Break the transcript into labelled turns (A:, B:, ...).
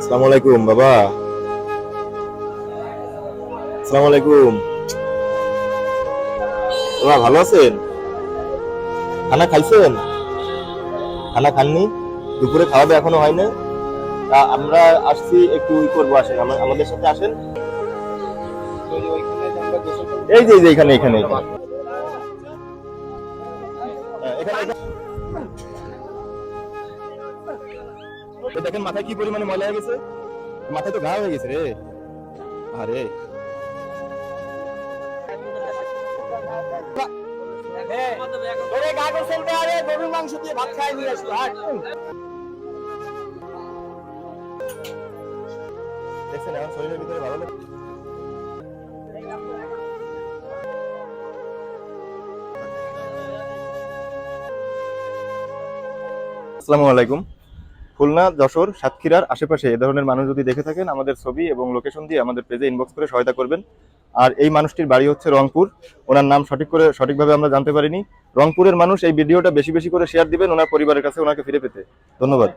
A: আসসালামু আলাইকুম বাবা। আসসালামু আলাইকুম বাবা, ভালো আছেন? খানা খাইছেন? খানা খাননি? দুপুরে খাওয়া দাওয়া এখনো হয় না? আমরা আসছি একটু করবো, আসেন আমাদের সাথে আসেন। এই যে এখানে এখানে এখানে। এখানে দেখেন মাথায় কি পরিমাণে ময়লা হয়ে গেছে, মাথায় তো ঘা হয়ে গেছে রে। আরে গরুর মাংস দিয়ে ভাত খাই নিয়ে আসলো। দেখছেন এখন শরীরের ভিতরে ভালো লাগে। আসসালামু আলাইকুম। খুলনা, যশোর, সাতক্ষীরার আশেপাশে এ ধরনের মানুষ যদি দেখে থাকেন, আমাদের ছবি এবং লোকেশন দিয়ে আমাদের পেজে ইনবক্স করে সহায়তা করবেন। আর এই মানুষটির বাড়ি হচ্ছে রংপুর। ওনার নাম সঠিকভাবে আমরা জানতে পারিনি। রংপুরের মানুষ এই ভিডিওটা বেশি বেশি করে শেয়ার দিবেন ওনার পরিবারের কাছে, ওনাকে ফিরে পেতে। ধন্যবাদ।